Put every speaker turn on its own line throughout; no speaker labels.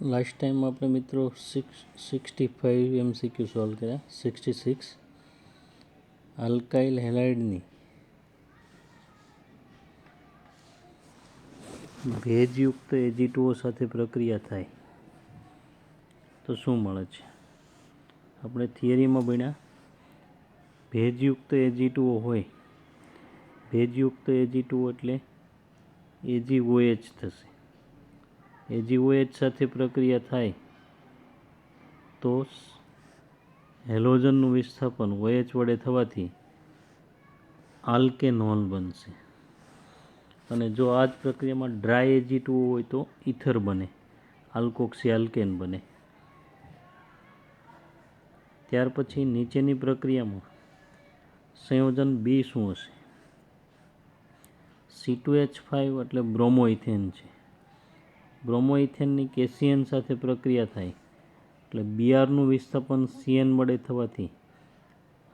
Last time આપણે મિત્રો 65 MCQ solve કર્યા. 66 આલ્કાઇલ હેલાઇડની ભેજયુક્ત Ag2O સાથે પ્રક્રિયા થાય તો શું મળે છે? આપણે થિયરીમાં ભણ્યા ભેજયુક્ત Ag2O હોય, ભેજયુક્ત Ag2O એટલે AgOH થશે. AgOH સાથે પ્રક્રિયા થાય તો હેલોજનનું વિસ્થાપન OH વડે થવાથી આલ્કેનોલ બનશે. અને જો આ જ પ્રક્રિયામાં ડ્રાય Ag2O હોય તો ઇથર બને, આલ્કોક્સી આલ્કેન બને. ત્યાર પછી નીચેની પ્રક્રિયામાં સંયોજન બી શું હશે? C2H5 એટલે બ્રોમોઇથેન છે. બ્રોમોઇથેનની કેસીએન સાથે પ્રક્રિયા થાય એટલે બીઆરનું વિસ્થાપન CN વડે થવાથી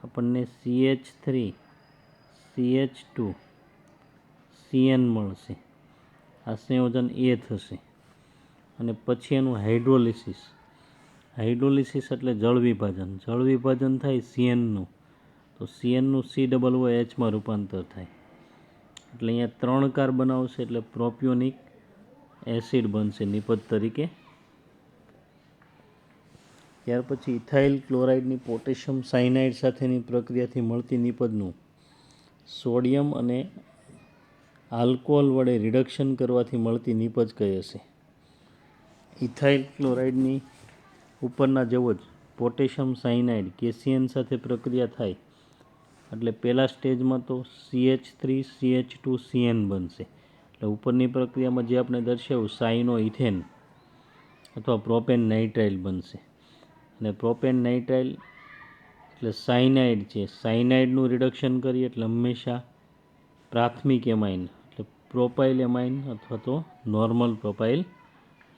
આપણને CH3 CH2 CN મળશે. આ સંયોજન એ થશે. અને પછી એનું હાઇડ્રોલિસિસ એટલે જળ વિભાજન થાય CNનું, તો CNનું COOHમાં રૂપાંતર થાય એટલે અહીંયા 3 કાર્બન આવશે એટલે પ્રોપિયોનિક એસિડ બનશે નિપજ તરીકે. ત્યાર પછી ઇથાઇલ ક્લોરાઇડની પોટેશિયમ સાયનાઇડ સાથેની પ્રક્રિયાથી મળતી નિપજનું સોડિયમ અને આલ્કોહોલ વડે રિડક્શન કરવાથી મળતી નિપજ કઈ હશે? ઇથાઇલ ક્લોરાઇડની ઉપરના જેવો જ પોટેશિયમ સાયનાઇડ કેસીએન સાથે પ્રક્રિયા થાય એટલે પહેલા સ્ટેજમાં તો CH3 CH2 CN બનશે. એટલે ઉપરની પ્રક્રિયામાં જે આપણે દર્શાવ્યું સાઇનો ઇથેન અથવા પ્રોપેન નાઇટ્રાઇલ બનશે. અને પ્રોપેન નાઇટ્રાઇલ એટલે સાયનાઇડ છે, સાયનાઇડનું રિડક્શન કરીએ એટલે હંમેશા પ્રાથમિક એમાઇન એટલે પ્રોપાઇલ એમાઇન અથવા તો નોર્મલ પ્રોપાઇલ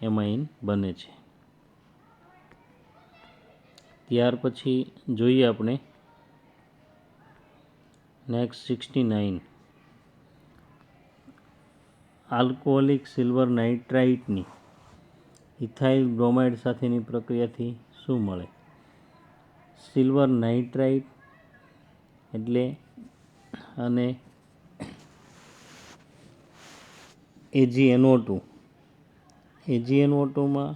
એમાઇન બને છે. ત્યાર પછી જોઈએ આપણે નેક્સ્ટ 69 આલ્કોહોલિક સિલ્વર નાઇટ્રાઇટની ઇથાઇલ બ્રોમાઇડ સાથેની પ્રક્રિયાથી શું મળે? સિલ્વર નાઇટ્રાઇટ એટલે અને AgNO2માં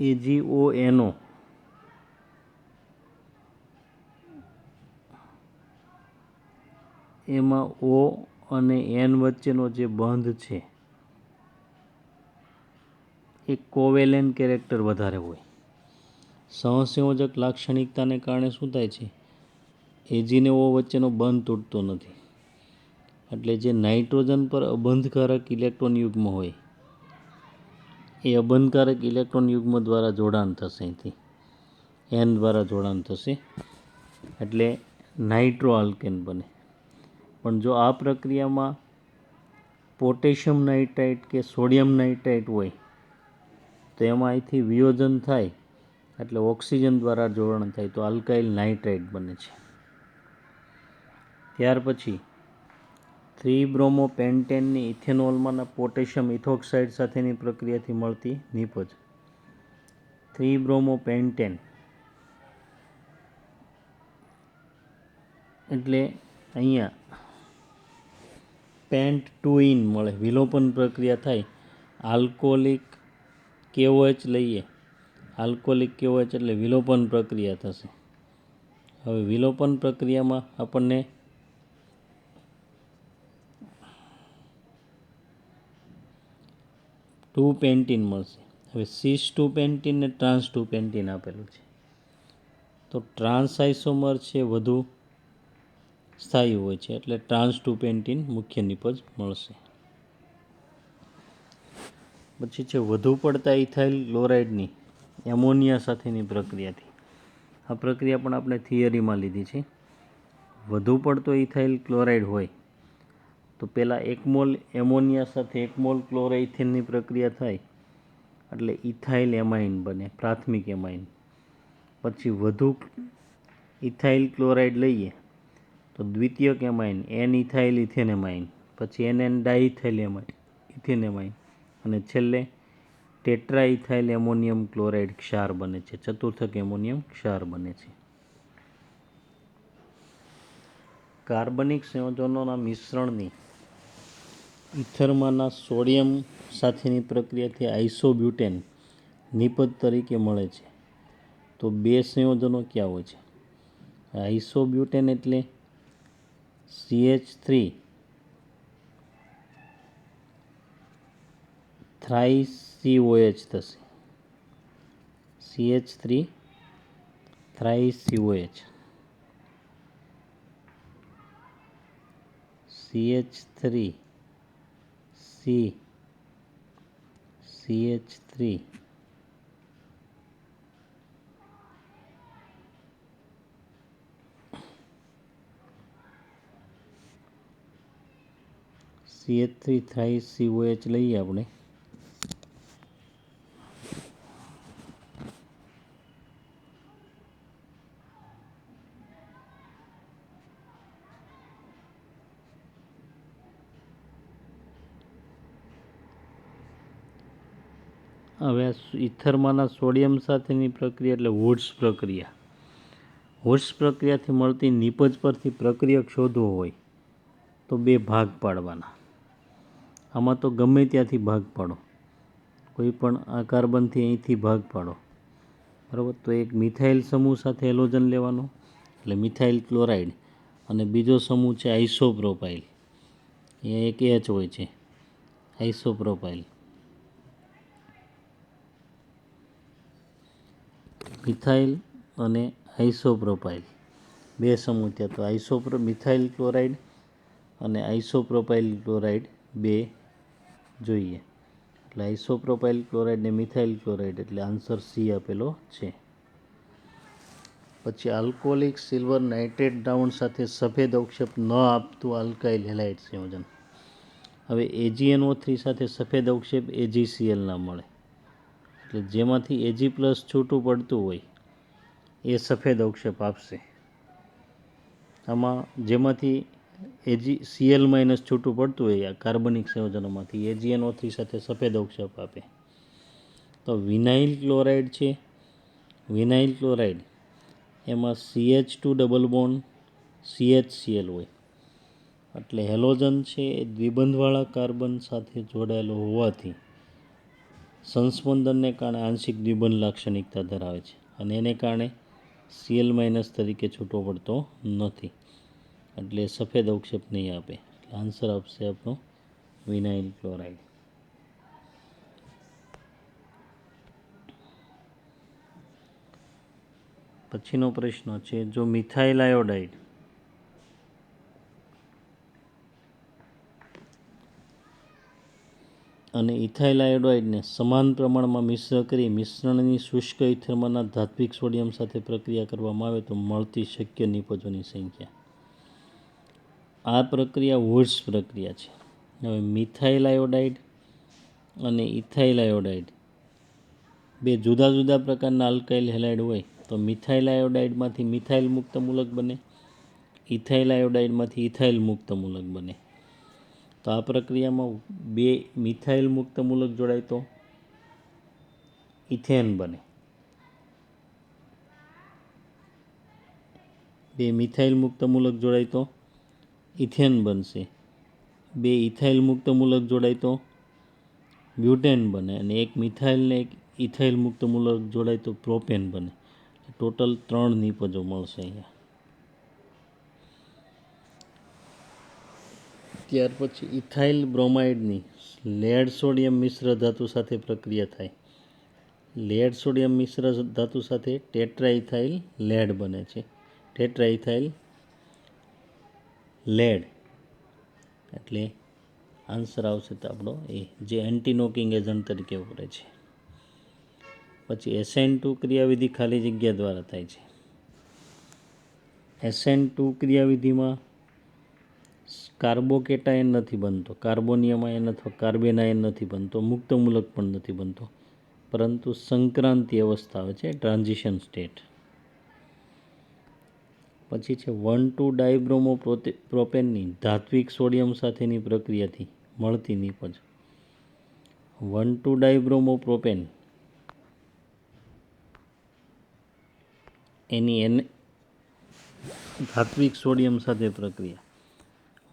AgONO એમાં O અને N વચ્ચેનો જે બંધ છે એ કોવેલેન્ટ કેરેક્ટર વધારે હોય. સહસંયોજક લાક્ષણિકતાને કારણે શું થાય છે? Ag ને O વચ્ચેનો બંધ તૂટતો નથી. એટલે જે નાઇટ્રોજન પર અબંધકારક ઇલેક્ટ્રોન યુગ્મ હોય એ અબંધકારક ઇલેક્ટ્રોન યુગ્મ દ્વારા જોડાણ થશે, અહીંથી N દ્વારા જોડાણ થશે એટલે નાઇટ્રો આલ્કેન બને. પણ જો આ પ્રક્રિયામાં પોટેશિયમ નાઇટ્રાઇટ કે સોડિયમ નાઇટ્રાઇટ હોય તો એમાં અહીંથી વિયોજન થાય એટલે ઓક્સિજન દ્વારા જોડાણ થાય તો આલ્કાઇલ નાઇટ્રાઇટ બને છે. ત્યાર પછી 3-બ્રોમોપેન્ટેનની ઇથેનોલમાંના પોટેશિયમ ઇથોક્સાઇડ સાથેની પ્રક્રિયાથી મળતી નિપજ. 3-બ્રોમોપેન્ટેન એટલે અહીંયા પેન્ટ 2 મળે, વિલોપન પ્રક્રિયા થાય. આલ્કોહોલિક KOH લઈએ, આલ્કોહોલિક KOH એટલે વિલોપન પ્રક્રિયા થશે. હવે વિલોપન પ્રક્રિયામાં આપણને ટુ પેન્ટીન મળશે. હવે સિસ 2 પેન્ટીન ને ટ્રાન્સ 2 પેન્ટીન આપેલું છે તો ટ્રાન્સ આઇસોમર છે વધુ સ્થાયી હોય છે એટલે ટ્રાન્સ 2 પેન્ટીન મુખ્ય નિપજ મળશે. પછી છે વધુ પડતા ઇથાઇલ ક્લોરાઇડની એમોનિયા સાથેની પ્રક્રિયાથી. આ પ્રક્રિયા પણ આપણે થિયરીમાં લીધી છે. વધુ પડતો ઇથાઇલ ક્લોરાઇડ હોય તો પહેલાં 1 મોલ એમોનિયા સાથે 1 મોલ ક્લોરોઇથેનની પ્રક્રિયા થાય એટલે ઇથાઇલ એમાઇન બને, પ્રાથમિક એમાઇન. પછી વધુ ઇથાઇલ ક્લોરાઇડ લઈએ તો દ્વિતીયક એમાઇન N ઇથાઇલ ઇથેનેમાઇન, પછી NN ડાઇથાઇલ ઇથેનેમાઇન અને છેલ્લે ટેટ્રાઇથાઇલ એમોનિયમ ક્લોરાઇડ ક્ષાર બને છે, ચતુર્થક એમોનિયમ ક્ષાર બને છે. કાર્બનિક સંયોજનોના મિશ્રણની ઇથરમાંના સોડિયમ સાથેની પ્રક્રિયાથી આઇસોબ્યુટેન નિપજ તરીકે મળે છે. તો બે સંયોજનો ક્યાં હોય છે? આઇસોબ્યુટેન એટલે CH3 થ્રાઇસ-COH થશે. CH3 થ્રાઇસ-COH. CH3 CH3 થ્રાઇસ-COH લઈએ આપણે. હવે ઇથરમાંના સોડિયમ સાથેની પ્રક્રિયા એટલે વુડ્સ પ્રક્રિયા. વુડ્સ પ્રક્રિયાથી મળતી નિપજ પરથી પ્રક્રિયક શોધવો હોય તો બે ભાગ પાડવાના. આમાં તો ગમે ત્યાંથી ભાગ પાડો, કોઈ પણ આ કાર્બનથી અહીંથી ભાગ પાડો, બરાબર. તો એક મિથાઇલ સમૂહ સાથે હેલોજન લેવાનો એટલે મિથાઇલ ક્લોરાઇડ, અને બીજો સમૂહ છે આઇસોપ્રોપાઇલ, એ એક H હોય છે, આઇસોપ્રોપાઇલ. મિથાઇલ અને આઇસોપ્રોપાઇલ બે સમૂહ થયા, તો મિથાઇલ ક્લોરાઇડ અને આઇસોપ્રોપાઇલ ક્લોરાઇડ બે જોઈએ. એટલે આઇસોપ્રોપાઇલ ક્લોરાઇડ ને મિથાઇલ ક્લોરાઇડ, એટલે આન્સર સી આપેલો છે. પછી આલ્કોહોલિક સિલ્વર નાઇટ્રેટ દ્રાવણ સાથે સફેદ અવક્ષેપ ન આપતું આલ્કાઇલ હેલાઇડ સંયોજન. હવે AgNO3 સાથે સફેદ અવક્ષેપ AgCl ના મળે, એટલે જેમાંથી Ag+ છૂટું પડતું હોય એ સફેદ અવક્ષેપ આપશે. આમાં જેમાંથી Cl- છૂટું પડતું હોય આ કાર્બનિક સંયોજનોમાંથી AgNO3 સાથે સફેદ અવક્ષેપ આપે. તો વિનાઇલ ક્લોરાઇડ છે, વિનાઇલ ક્લોરાઇડ એમાં CH2 ડબલ બોન્ડ CHCl હોય, એટલે હેલોજન છે એ દ્વિબંધવાળા કાર્બન સાથે જોડાયેલો હોવાથી સંસ્પંદનને કારણે આંશિક દ્વિબંધ લાક્ષણિકતા ધરાવે છે, અને એને કારણે Cl- તરીકે છૂટો પડતો નથી, એટલે સફેદ અવક્ષેપ નહીં આપે. એટલે આન્સર આપશે આપણો વિનાઇલ ક્લોરાઇડ. પછીનો પ્રશ્ન છે, જો મિથાઇલ આયોડાઇડ અને ઇથાઇલ આયોડાઇડને સમાન પ્રમાણમાં મિશ્ર કરી મિશ્રણની શુષ્ક ઇથરમાંના ધાત્વિક સોડિયમ સાથે પ્રક્રિયા કરવામાં આવે તો મળતી શક્ય નિપજોની સંખ્યા. આ પ્રક્રિયા વુડ્સ પ્રક્રિયા છે. હવે મિથાઇલ આયોડાઇડ અને ઇથાઇલ આયોડાઇડ બે જુદા જુદા પ્રકારના આલ્કાઇલ હેલાઇડ હોય તો મિથાઇલ આયોડાઇડમાંથી મિથાઇલ મુક્ત મૂલક બને, ઇથાઇલ આયોડાઇડમાંથી ઇથાઇલ મુક્ત મૂલક બને. તો આ પ્રક્રિયામાં બે મિથાઇલ મુક્ત મૂલક જોડાય તો ઇથેન બને, બે મિથાઇલ મુક્ત મૂલક જોડાય તો ઇથેન બનશે, બે ઇથાઇલ મુક્ત મૂલક જોડાય તો બ્યુટેન બને, અને એક મિથાઇલ ને એક ઇથાઇલ મુક્ત મૂલક જોડાય તો પ્રોપેન બને. ટોટલ 3 નિપજો મળશે અહીંયા. ત્યાર પછી ઇથાઇલ બ્રોમાઇડની લેડ સોડિયમ મિશ્ર ધાતુ સાથે પ્રક્રિયા થાય. લેડ સોડિયમ મિશ્ર ધાતુ સાથે ટેટ્રાઇથાઇલ લેડ બને છે, ટેટ્રાઇથાઇલ લેડ, એટલે આન્સર આવશે તો આપણો એ, જે એન્ટી નોકિંગ એજન્ટ તરીકે વપરાય છે. પછી SN2 ક્રિયાવિધિ ખાલી જગ્યા દ્વારા થાય છે. SN2 ક્રિયાવિધિમાં કાર્બોકેટાયન નથી બનતો, કાર્બોનિયમ આયન અથવા કાર્બેન આયન નથી બનતો, મુક્ત મૂલક પણ નથી બનતો, પરંતુ સંક્રાંતિ અવસ્થા આવે છે, ટ્રાન્ઝિશન સ્ટેટ. પછી છે 1,2-ડાયબ્રોમો પ્રોપેનની ધાત્વિક સોડિયમ સાથેની પ્રક્રિયાથી મળતી નિપજ. 1,2-ડાયબ્રોમોપ્રોપેન એની ધાત્વિક સોડિયમ સાથે પ્રક્રિયા.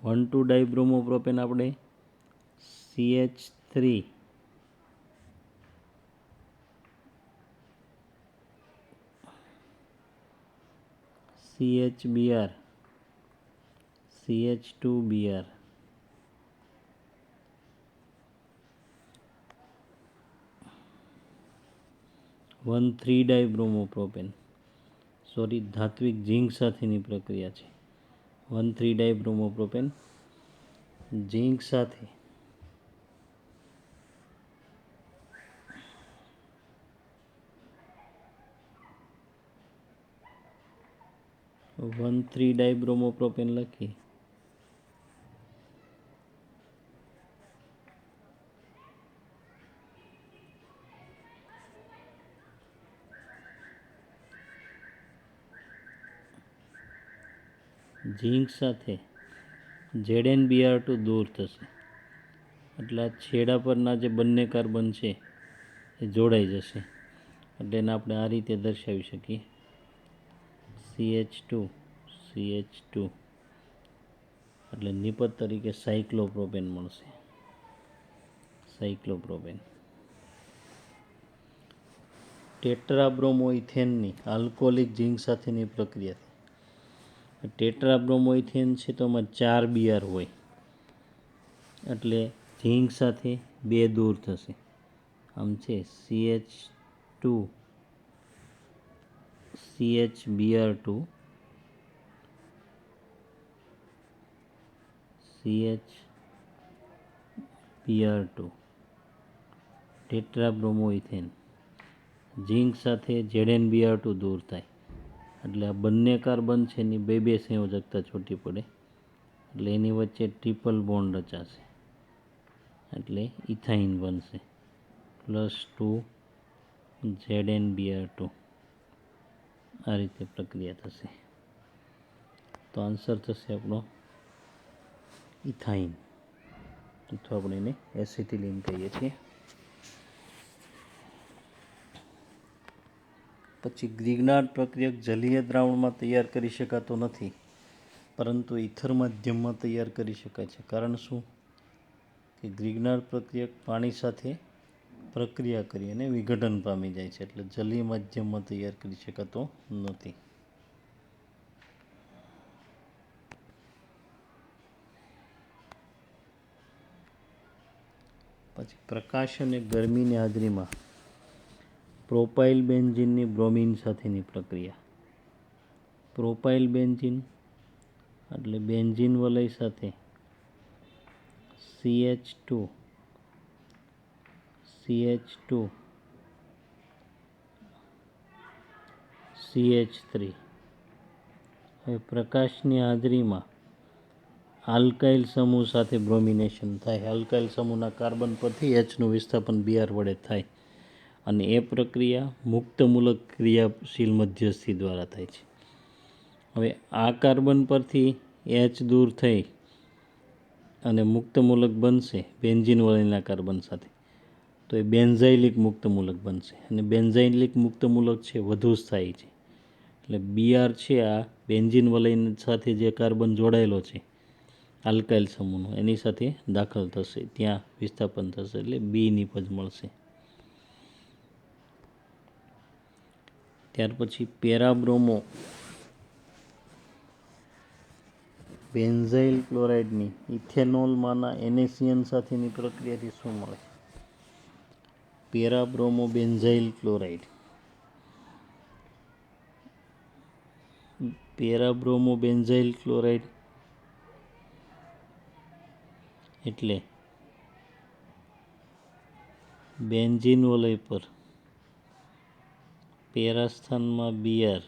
1,2-ડાયબ્રોમોપ્રોપેન આપણે CH3 CHBr CH2Br 1,3-ડાયબ્રોમોપ્રોપેન ધાત્વિક ઝીંક સાથેની પ્રક્રિયા છે. 1,3-ડાયબ્રોમોપ્રોપેન ઝીંક સાથે 1,3-ડાયબ્રોમોપ્રોપેન લખી ઝીંક સાથે ZnBr2 દૂર થશે, એટલે આ છેડા પરના જે બંને કાર્બન છે એ જોડાઈ જશે. એટલે એને આપણે આ રીતે દર્શાવી શકીએ CH2 CH2 એટલે નિપજ તરીકે સાયક્લોપ્રોપેન મળશે. સાયક્લોપ્રોપેન ટેટ્રાબ્રોમોઇથેનની આલ્કોહોલિક ઝીંક સાથેની પ્રક્રિયા. ટેટ્રાબ્રોમોઇથેન છે તો એમાં 4 Br હોય, એટલે ઝીંક સાથે 2 દૂર થશે. આમ છે CH2 CHBr2 CHBr2 ટેટ્રાબ્રોમોઇથેન ઝીંક સાથે ZnBr2 દૂર થાય, એટલે આ બંને કાર્બન છે એની બે સંયોજકતા છૂટી પડે, એટલે એની વચ્ચે ટ્રિપલ બોન્ડ રચાશે, એટલે ઇથાઇન બનશે +2 ZnBr2. આ રીતે પ્રક્રિયા થશે. તો આન્સર થશે આપણો ઇથાઇન, અથવા આપણે એને એસિટિલિન કહીએ છીએ. પછી ગ્રિગ્નાર્ડ પ્રક્રિયક જલીય દ્રાવણમાં તૈયાર કરી શકાતો નથી, પરંતુ ઇથર માધ્યમમાં તૈયાર કરી શકાય છે. કારણ શું? કે ગ્રિગ્નાર્ડ પ્રક્રિયક પાણી સાથે પ્રક્રિયા કરી અને વિઘટન પામી જાય છે, એટલે જલીય માધ્યમમાં તૈયાર કરી શકાતો નથી. પછી પ્રકાશ અને ગરમીની હાજરીમાં પ્રોપાઇલ બેન્ઝીનની બ્રોમિન સાથેની પ્રક્રિયા. પ્રોપાઇલ બેન્ઝીન એટલે બેન્ઝીન વલય સાથે CH2 CH3. હવે પ્રકાશની હાજરીમાં આલ્કાઇલ સમૂહ સાથે બ્રોમિનેશન થાય. આલ્કાઇલ સમૂહના કાર્બન પરથી Hનું વિસ્થાપન Br વડે થાય, અને એ પ્રક્રિયા મુક્તમૂલક ક્રિયાશીલ મધ્યસ્થી દ્વારા થાય છે. હવે આ કાર્બન પરથી H દૂર થઈ અને મુક્તમૂલક બનશે બેન્ઝીન વલયના કાર્બન સાથે, તો એ બેન્ઝાઇલિક મુક્તમૂલક બનશે, અને બેન્ઝાઇલિક મુક્તમૂલક છે વધુ સ્થાયી છે. એટલે Br છે આ બેન્ઝીન વલય સાથે જે કાર્બન જોડાયેલો છે આલ્કાઇલ સમૂહનો, એની સાથે દાખલ થશે, ત્યાં વિસ્થાપન થશે, એટલે B નિપજ મળશે. ત્યાર પછી પેરાબ્રોમો બેન્ઝાઇલ ક્લોરાઇડની ઇથેનોલમાંના NaCN સાથેની પ્રક્રિયાથી શું મળે? પેરાબ્રોમો બેન્ઝાઇલ ક્લોરાઇડ પેરાબ્રોમો બેન્ઝાઇલ ક્લોરાઇડ એટલે બેન્ઝીન વલય પર પેરા સ્થાનમાં Br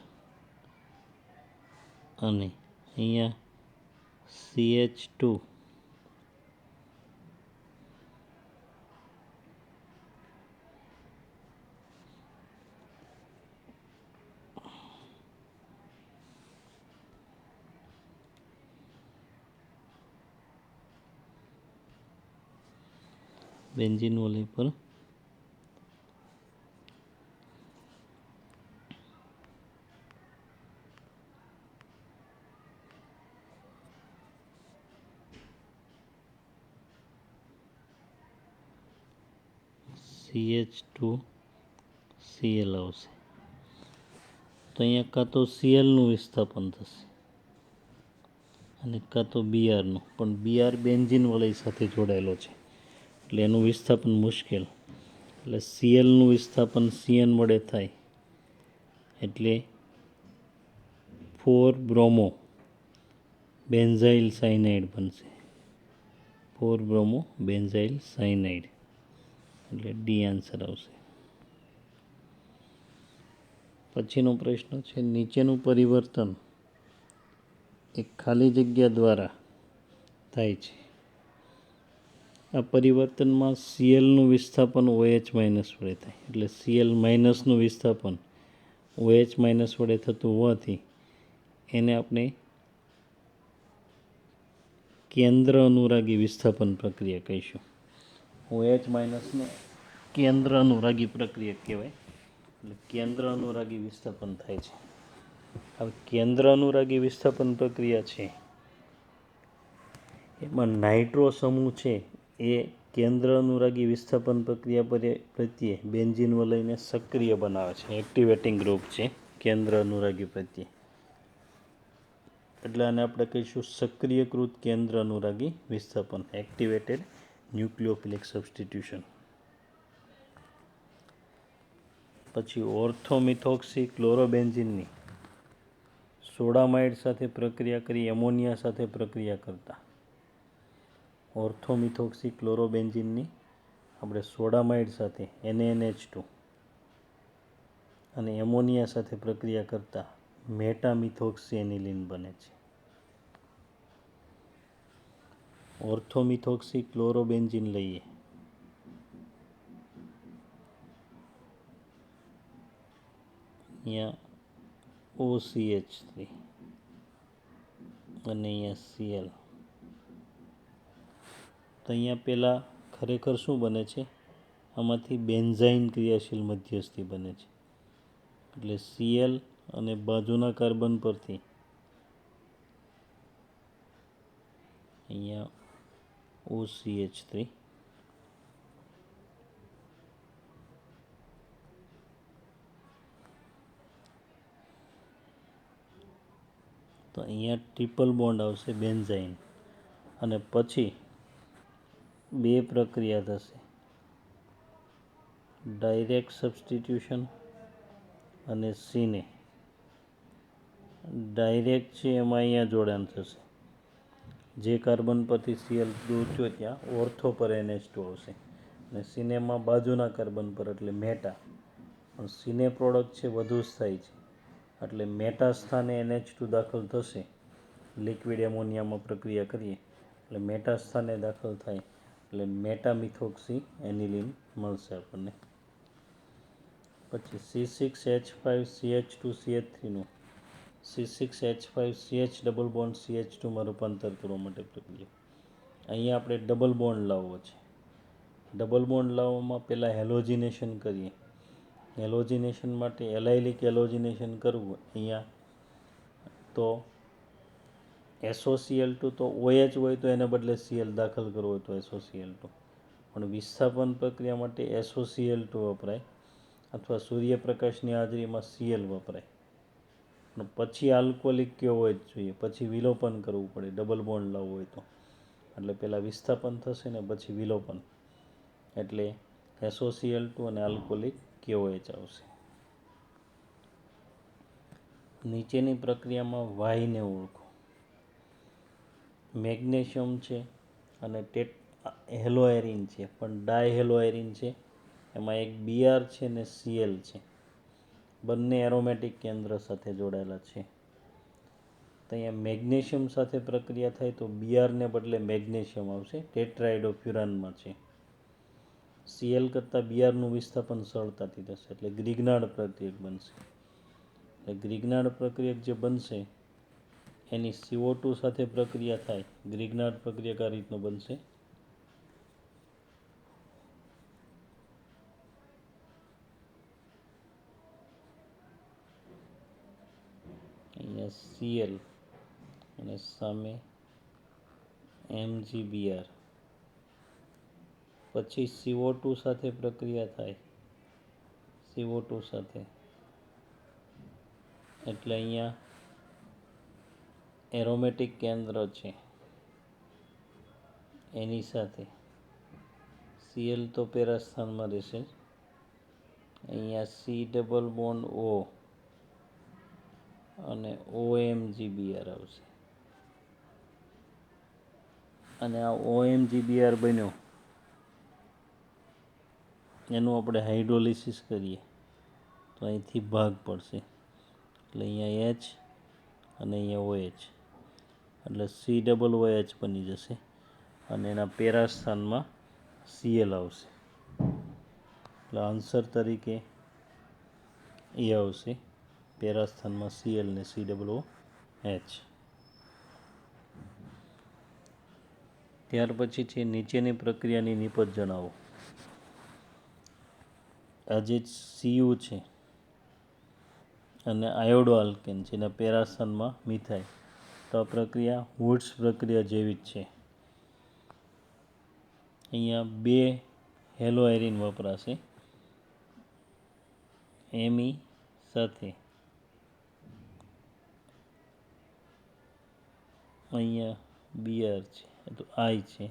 અને અહીંયા CH2 આ બેન્ઝીન વલય પર CH2Cl આવશે. તો અહીંયા કાં તો Clનું વિસ્થાપન થશે અને કાં તો Brનું, પણ Br બેન્ઝીન વલય સાથે જોડાયેલો છે એટલે એનું વિસ્થાપન મુશ્કેલ. એટલે Clનું વિસ્થાપન Cn વડે થાય એટલે 4-બ્રોમો બેન્ઝાઇલ સાયનાઇડ બનશે. 4-બ્રોમો બેન્ઝાઇલ સાયનાઇડ એટલે ડી આન્સર આવશે. પછીનો પ્રશ્ન છે, નીચેનું પરિવર્તન એક ખાલી જગ્યા દ્વારા થાય છે. આ પરિવર્તનમાં Clનું વિસ્થાપન OH- વડે થાય એટલે Cl- વિસ્થાપન OH- વડે થતું હોવાથી એને આપણે કેન્દ્ર અનુરાગી વિસ્થાપન પ્રક્રિયા કહીશું. OH- ને કેન્દ્ર અનુરાગી પ્રક્રિયા કહેવાય એટલે કેન્દ્ર અનુરાગી વિસ્થાપન થાય છે. હવે કેન્દ્ર અનુરાગી વિસ્થાપન પ્રક્રિયા છે એમાં નાઇટ્રો સમૂહ છે એ કેન્દ્ર અનુરાગી વિસ્થાપન પ્રક્રિયા પ્રત્યે બેન્ઝીન વલયને સક્રિય બનાવે છે. એક્ટિવેટિંગ ગ્રુપ છે કેન્દ્ર અનુરાગી પ્રત્યે, એટલે આને આપણે કહીશું સક્રિયકૃત કેન્દ્ર અનુરાગી વિસ્થાપન, એક્ટિવેટેડ ન્યુક્લિયોફિલિક સબસ્ટિટ્યુશન. પછી ઓર્થોમિથોક્સી ક્લોરોબેન્ઝીનની સોડામાઇડ સાથે પ્રક્રિયા કરી એમોનિયા સાથે પ્રક્રિયા કરતા ઓર્થોમિથોક્સી ક્લોરોબેન્ઝીનની આપણે સોડામાઇડ સાથે NaNH2 અને એમોનિયા સાથે પ્રક્રિયા કરતા મેટામિથોક્સી એનિલિન બને છે. ઓર્થોમિથોક્સી ક્લોરોબેન્ઝીન લઈએ અહીંયા OCH3 અને અહીંયા Cl. તો અહીંયા પહેલાં ખરેખર શું બને છે, આમાંથી બેન્ઝાઇન ક્રિયાશીલ મધ્યસ્થી બને છે એટલે Cl અને બાજુના કાર્બન પરથી અહીંયા OCH3 તો અહીંયા ટ્રિપલ બોન્ડ આવશે બેન્ઝાઇન અને પછી બે પ્રક્રિયા થશે, ડાયરેક્ટ સબસ્ટિટ્યુશન અને સીને. ડાયરેક્ટ છે એમાં અહીંયા જોડાણ થશે, જે કાર્બન પરથી Cl દૂર થયો ત્યાં ઓર્થો પર NH2 આવશે અને સીનેમાં બાજુના કાર્બન પર એટલે મેટા. પણ સીને પ્રોડક્ટ છે વધુ સ્થાયી છે એટલે મેટા સ્થાને NH2 દાખલ થશે. લિક્વિડ એમોનિયામાં પ્રક્રિયા કરીએ એટલે મેટા સ્થાને દાખલ થાય એટલે મેટામિથોક્સી એનિલિન મળશે આપણને. પછી C6H5CH2CH3નું C6H5CH ડબલ બોન્ડ CH2માં રૂપાંતર કરવા માટે પ્રક્રિયા. અહીંયા આપણે ડબલ બોન્ડ લાવવો છે. ડબલ બોન્ડ લાવવામાં પહેલાં હેલોજિનેશન કરીએ. હેલોજિનેશન માટે એલાઇલિક હેલોજિનેશન કરવું અહીંયા તો SOCl2 તો OH હોય તો એને બદલે Cl દાખલ કરવો હોય તો SOCl2, પણ વિસ્થાપન પ્રક્રિયા માટે SOCl2 વપરાય અથવા સૂર્યપ્રકાશની હાજરીમાં Cl વપરાય. પણ પછી આલ્કોહોલિક કયો હોય જ જોઈએ, પછી વિલોપન કરવું પડે ડબલ બોન્ડ લાવવું હોય તો. એટલે પહેલાં વિસ્થાપન થશે ને પછી વિલોપન એટલે SOCl2 અને આલ્કોહોલિક KOH આવશે. નીચેની પ્રક્રિયામાં વાયને ઓળખો. મેગ્નેશિયમ છે અને હેલોએરિન છે પણ ડાયહેલોએરિન છે, એમાં એક Br છે ને Cl છે, બંને એરોમેટિક કેન્દ્ર સાથે જોડાયેલા છે. તો અહીંયા મેગ્નેશિયમ સાથે પ્રક્રિયા થાય તો Brને બદલે મેગ્નેશિયમ આવશે, ટેટ્રાઇડોફ્યુરાનમાં છે. Cl કરતાં Brનું વિસ્થાપન સરળતાથી થશે એટલે ગ્રિગ્નાર્ડ પ્રક્રિયક બનશે. એટલે ગ્રિગ્નાર્ડ પ્રક્રિયક જે બનશે એની CO2 સાથે પ્રક્રિયા થાય, ગ્રિગ્નાર્ડ પ્રક્રિયક આ રીતનું બનશે. અહીંયા Cl અને સામે MgBr, પછી CO2 સાથે પ્રક્રિયા થાય, CO2 સાથે, એટલે અહીંયા એરોમેટિક કેન્દ્ર છે એની સાથે Cl તો પેરા સ્થાનમાં રહેશે, અહીંયા C ડબલ બોન્ડ O અને OMgBr આવશે, અને આ OMgBr બન્યો એનું આપણે હાઇડ્રોલિસિસ કરીએ તો અહીંથી ભાગ પડશે, એટલે અહીંયા H અને અહીંયા OH, એટલે C ડબલ OH બની જશે અને એના પેરા સ્થાનમાં Cl આવશે, એટલે આન્સર તરીકે એ આવશે પેરા સ્થાનમાં Cl ને C ડબલ OH. ત્યાર પછી છે નીચેની પ્રક્રિયાની નિપજ જણાવો. આ જે Cu છે અને આયોડો આલ્કેન છે એના પેરા સ્થાનમાં મિથાઇલ, તો આ પ્રક્રિયા વુડ્સ પ્રક્રિયા જેવી જ છે. અહીંયા 2 હેલો આયરીન વપરાશે, Me સાથે અહીંયા Br છે તો I છે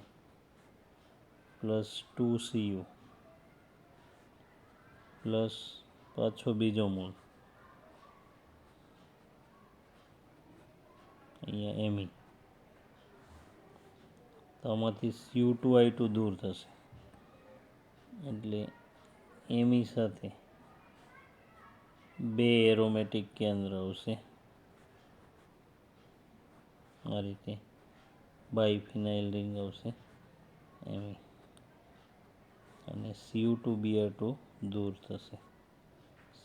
પ્લસ 2Cu પ્લસ પાછો બીજો મૂળ અહીંયા Me, તો આમાંથી Cu2I2 દૂર થશે એટલે Me સાથે 2 એરોમેટિક કેન્દ્ર આવશે, આ રીતે બાયફિનાઇલ રિંગ આવશે Me, અને Cu2Br2 દૂર થશે,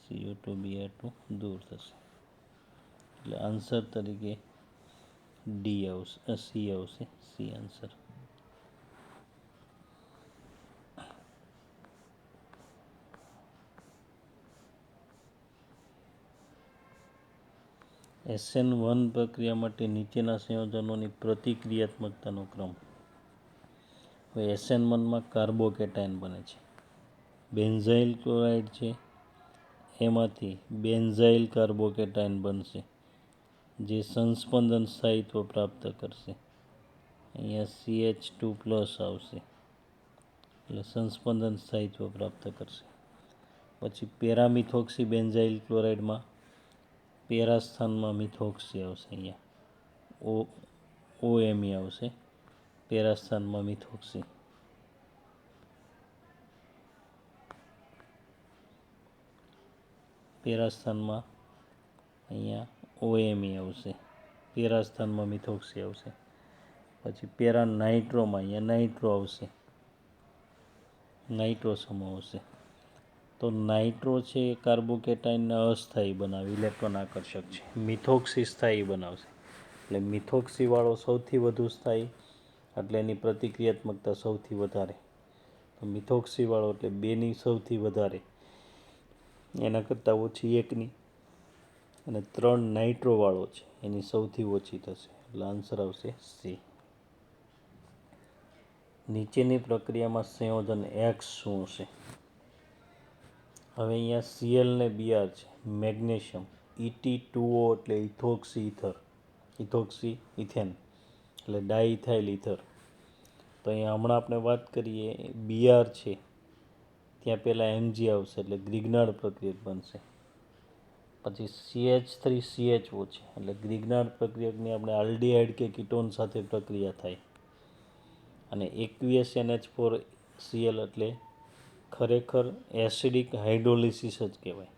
Cu2Br2 દૂર થશે, એટલે આન્સર તરીકે ડી આવશે, C આવશે, C આન્સર. SN1 પ્રક્રિયા માટે નીચેના સંયોજનોની પ્રતિક્રિયાત્મકતાનો ક્રમ. હવે SN1માં કાર્બોકેટાયન બને છે, બેન્ઝાઇલ ક્લોરાઇડ છે એમાંથી બેન્ઝાઇલ કાર્બોકેટાયન બનશે જે સંસ્પંદન સ્થાયિત્વ પ્રાપ્ત કરશે, અહીંયા CH2+ આવશે એટલે સંસ્પંદન સ્થાયિત્વ પ્રાપ્ત કરશે. પછી પેરામિથોક્સી બેન્ઝાઇલ ક્લોરાઇડમાં પેરા સ્થાનમાં મિથોક્સી આવશે, અહીંયા OMe આવશે, પેરા સ્થાનમાં મિથોક્સી. પેરા સ્થાનમાં અહીંયા OMe આવશે, પેરા સ્થાનમાં મિથોક્સી આવશે. પછી પેરા નાઇટ્રોમાં અહીંયા નાઇટ્રો આવશે, નાઇટ્રો સમૂહ આવશે. તો નાઇટ્રો છે એ કાર્બોકેટાઇનને અસ્થાયી બનાવે, ઇલેક્ટ્રોન આકર્ષક છે, મિથોક્સી સ્થાયી બનાવશે, એટલે મિથોક્સીવાળો સૌથી વધુ સ્થાયી એટલે એની પ્રતિક્રિયાત્મકતા સૌથી વધારે, તો મિથોક્સીવાળો એટલે 2ની સૌથી વધારે, એના કરતાં ઓછી 1ની, અને 3 નાઇટ્રોવાળો છે એની સૌથી ઓછી થશે, એટલે આન્સર આવશે C. નીચેની પ્રક્રિયામાં સંયોજન X શું હશે? હવે અહીંયા Cl ને Br છે, મેગ્નેશિયમ, Et2O એટલે ઇથોક્સી ઇથર, ઇથોક્સી ઇથેન એટલે ડાઇથાઇલ ઇથર. તો અહીંયા હમણાં આપણે વાત કરીએ Br છે ત્યાં પહેલાં Mg આવશે એટલે ગ્રિગ્નાર્ડ પ્રક્રિયક બનશે. પછી CH3CHO છે એટલે ગ્રિગ્નાર્ડ પ્રક્રિયકની આપણે આલ્ડીહાઇડ કે કીટોન સાથે પ્રક્રિયા થાય, અને aqueous NH4Cl એટલે ખરેખર એસિડિક હાઇડ્રોલિસિસ જ કહેવાય.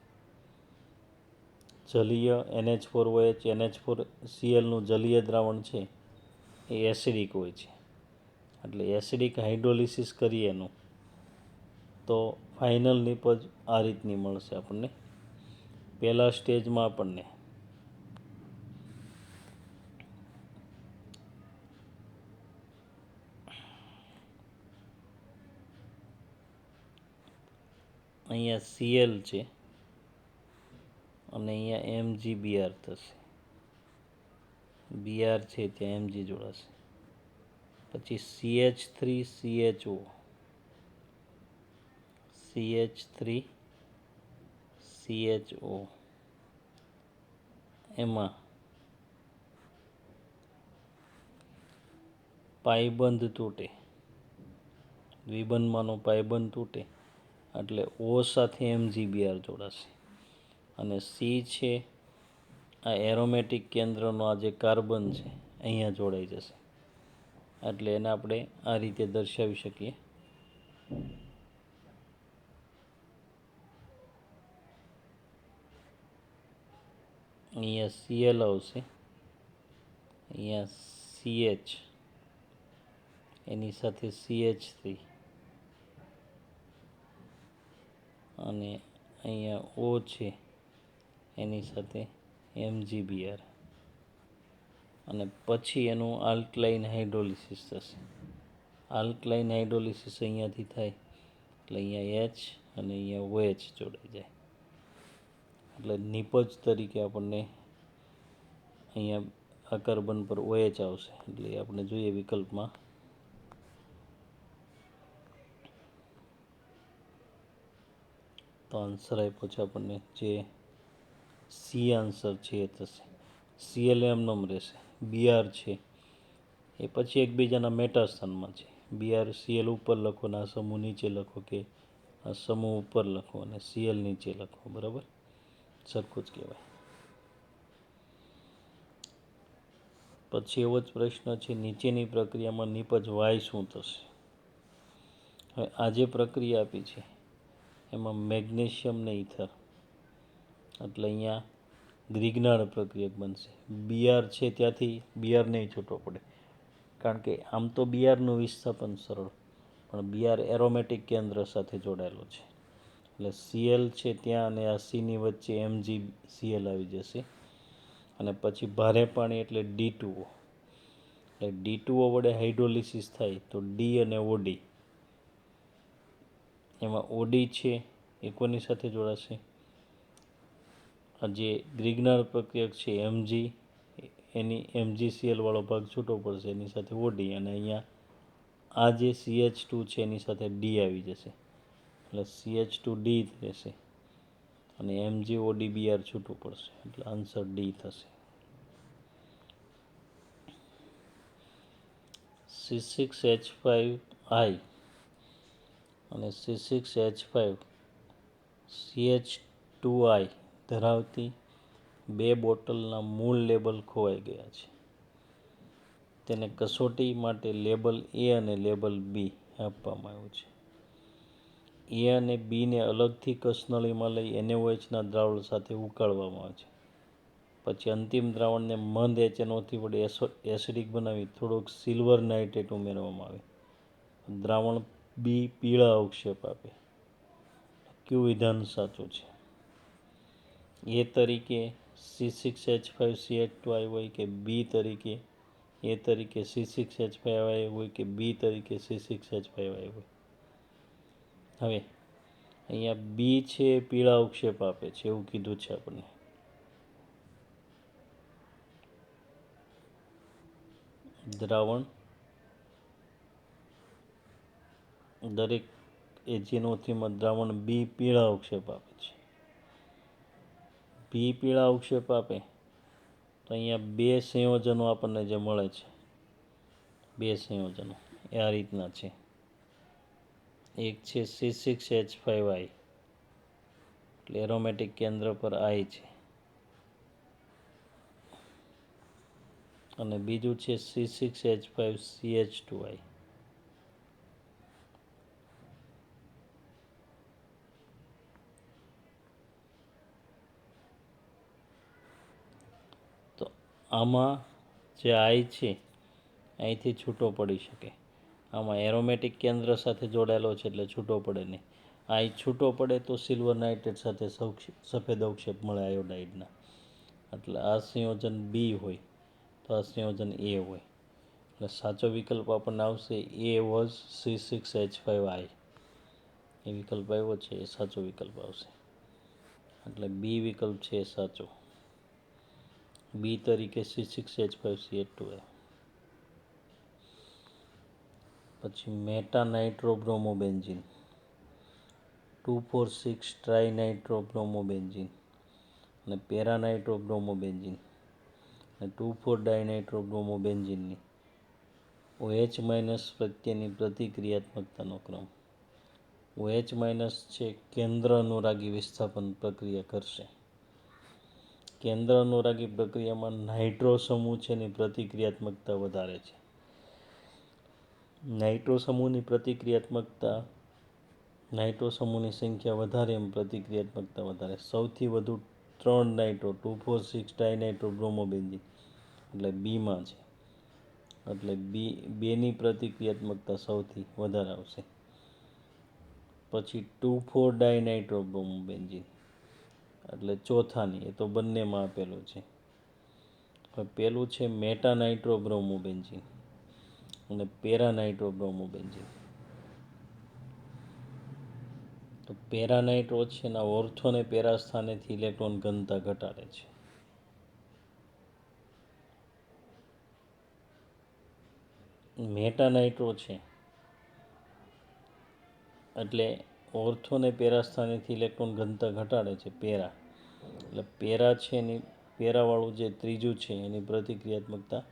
જલીય NH4OH NH4Clનું જલીય દ્રાવણ છે એ એસિડિક હોય છે, એટલે એસિડિક હાઇડ્રોલિસિસ કરીએ એનું તો ફાઇનલ નિપજ આ રીતની મળશે આપણને. પહેલા સ્ટેજમાં આપણને અહીંયા Cl છે અને અહીંયા MgBr થશે, બીઆર છે ત્યાં એમજી જોડાશે. પછી CH3CHO, CH3CHO એમાં પાઈબંધ તૂટે, દ્વિબંધમાંનો પાઈબંધ તૂટે એટલે O સાથે MgBr જોડાશે. અને C છે આ એરોમેટિક કેન્દ્રનો આ જે કાર્બન છે અહીંયા જોડાઈ જશે. એટલે એને આપણે આ રીતે દર્શાવી શકીએ. અહીંયા Cl આવશે, અહીંયા CH, એની સાથે CH3 અને અહીંયા O છે એની સાથે MgBr. અને પછી એનું આલ્કલાઇન હાઇડ્રોલિસિસ થશે. આલ્કલાઇન હાઇડ્રોલિસિસ અહીંયાથી થાય એટલે અહીંયા H અને અહીંયા OH જોડાઈ જાય. એટલે નિપજ તરીકે આપણને અહીંયા આ કાર્બન પર OH આવશે. એટલે આપણે જોઈએ વિકલ્પમાં તો આન્સર આપ્યો છે આપણને જે સી આન્સર છે એ થશે. Cl એમનેમ રહેશે. Br છે એ પછી એકબીજાના મેટા સ્થાનમાં છે. Br Cl ઉપર લખો અને આ સમૂહ નીચે લખો, કે આ સમૂહ ઉપર લખો અને Cl નીચે લખો, બરાબર, સરખું જ કહેવાય. પછી એવો જ પ્રશ્ન છે, નીચેની પ્રક્રિયામાં નિપજ વાય શું થશે? હવે આ જે પ્રક્રિયા આપી છે એમાં મેગ્નેશિયમ ને ઇથર, એટલે અહીંયા ગ્રિગ્નાર્ડ પ્રક્રિયક બનશે. Br છે ત્યાંથી Br નહીં છૂટવો પડે, કારણ કે આમ તો Brનું વિસ્થાપન સરળ, પણ Br એરોમેટિક કેન્દ્ર સાથે જોડાયેલો છે. એટલે Cl છે ત્યાં અને આ Cની વચ્ચે MgCl આવી જશે. અને પછી ભારે પાણી એટલે D2O, એટલે D2O વડે હાઇડ્રોલિસિસ થાય તો D અને OD, એમાં OD છે એ કોની સાથે જોડાશે? આ જે ગ્રિગ્નાર્ડ પ્રક્રિયક છે Mg, એની MgCl વાળો ભાગ છૂટો પડશે, એની સાથે OD, અને અહીંયા આ જે CH2 છે એની સાથે D આવી જશે એટલે CH2D રહેશે અને MgODBr છૂટું પડશે એટલે આન્સર D થશે. C6H5I અને C6H5CH2I ધરાવતી બે બોટલના મૂળ લેબલ ખોવાઈ ગયા છે. તેને કસોટી માટે લેબલ A અને લેબલ B આપવામાં આવ્યું છે. A અને Bને અલગથી કસનળીમાં લઈ NaOHના દ્રાવણ સાથે ઉકાળવામાં આવે છે. પછી અંતિમ દ્રાવણને મંદ HNO3 વડે એસિડિક બનાવી થોડોક સિલ્વર નાઇટ્રેટ ઉમેરવામાં આવે. દ્રાવણ B પીળા અવક્ષેપ આપે. કયું વિધાન સાચું છે? A તરીકે C6H5CH2I હોય કે B તરીકે A તરીકે C6H5I હોય કે B તરીકે C6H5I હોય? હવે અહીંયા B છે એ પીળા અવક્ષેપ આપે છે એવું કીધું છે આપણને. દ્રાવણ દરેક HNO3માં દ્રાવણ B પીળા અવક્ષેપ આપે છે. B પીળા અવક્ષેપ આપે તો અહીંયા બે સંયોજનો આપણને જે મળે છે, બે સંયોજનો એ આ રીતના છે. એક છે C6H5I, એટલે એરોમેટિક કેન્દ્ર પર I છે, અને બીજું છે C6H5CH2I. તો આમાં જે I છે અહીંથી છૂટો પડી શકે. આમાં એરોમેટિક કેન્દ્ર સાથે જોડાયેલો છે એટલે છૂટો પડે નહીં. I છૂટો પડે તો સિલ્વર નાઇટ્રેટ સાથે સફેદ અવક્ષેપ મળે આયોડાઇડના. એટલે આ સંયોજન B હોય તો આ સંયોજન A હોય. એટલે સાચો વિકલ્પ આપણને આવશે A વોઝ C6H5I. એ વિકલ્પ આવ્યો છે એ સાચો વિકલ્પ આવશે. એટલે B વિકલ્પ છે એ સાચો. બી તરીકે C6H5CH2. પછી મેટાનાઇટ્રોબ્રોમોબેન્ઝીન 2,4,6 ટ્રાઇનાઇટ્રોબ્રોમોબેન્ઝીન અને પેરાનાઇટ્રોબ્રોમોબેન્ઝીન અને 2,4-ડાયનાઇટ્રોબ્રોમોબેન્ઝીનની OH- પ્રત્યેની પ્રતિક્રિયાત્મકતાનો ક્રમ. OH- છે કેન્દ્ર અનુરાગી વિસ્થાપન પ્રક્રિયા કરશે. કેન્દ્ર અનુરાગી પ્રક્રિયામાં નાઇટ્રો સમૂહ છે એની પ્રતિક્રિયાત્મકતા વધારે છે. નાઇટ્રો સમૂહની પ્રતિક્રિયાત્મકતા, નાઇટ્રો સમૂહની સંખ્યા વધારે એમ પ્રતિક્રિયાત્મકતા વધારે. સૌથી વધુ 3 નાઇટ્રો 2,4,6 ડાયનાઇટ્રોબ્રોમોબેન્ઝીન એટલે બીમાં છે, એટલે બેની પ્રતિક્રિયાત્મકતા સૌથી વધારે આવશે. પછી 2,4-ડાયનાઇટ્રોબ્રોમોબેન્ઝીન એટલે ચોથાની, એ તો બંનેમાં આપેલું છે. હવે પેલું છે મેટાનાઇટ્રોબ્રોમોબેન્ઝીન અને પેરાનાઇટ્રોબ્રોમોબેન્ઝીન. તો પેરાનાઇટ્રો છે એના ઓર્થો અને પેરા સ્થાનેથી ઇલેક્ટ્રોન ઘનતા ઘટાડે છે. મેટાનાઇટ્રો છે એટલે ઓર્થો અને પેરા સ્થાનેથી ઇલેક્ટ્રોન ઘનતા ઘટાડે છે, પેરા. એટલે પેરા છે એની, પેરાવાળું જે ત્રીજું છે એની પ્રતિક્રિયાત્મકતા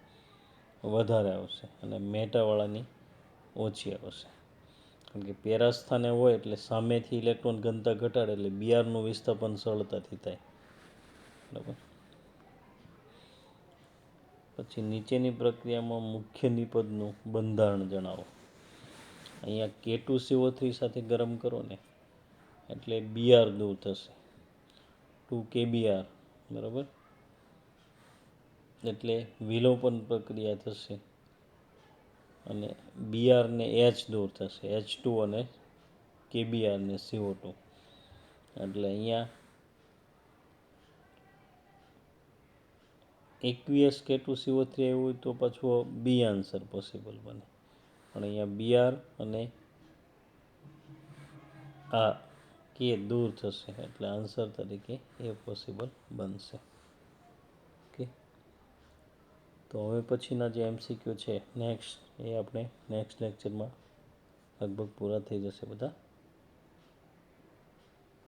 વધારે આવશે અને મેટાવાળાની ઓછી આવશે. કારણ કે પેરા સ્થાને હોય એટલે સામેથી ઇલેક્ટ્રોન ઘનતા ઘટાડે એટલે બીઆરનું વિસ્થાપન સરળતાથી થાય. બરાબર. પછી નીચેની પ્રક્રિયામાં મુખ્ય નિપજનું બંધારણ જણાવો. અહીંયા K2CO3 સાથે ગરમ કરો ને એટલે બીઆર દૂર થશે, 2 kBr. બરાબર. એટલે વિલોપન પ્રક્રિયા થશે અને બીઆર ને એચ દૂર થશે, H2 અને KBr ને CO2. એટલે અહીંયા એકવીએસ K2CO3 આવ્યું હોય તો પાછું બી આન્સર પોસિબલ બને, પણ અહીંયા બીઆર અને આ કે દૂર થશે એટલે આન્સર તરીકે એ પોસિબલ બનશે. ઓકે, તો હવે પછીના જે MCQ છે નેક્સ્ટ, એ આપણે નેક્સ્ટ લેક્ચરમાં લગભગ પૂરા થઈ જશે બધા.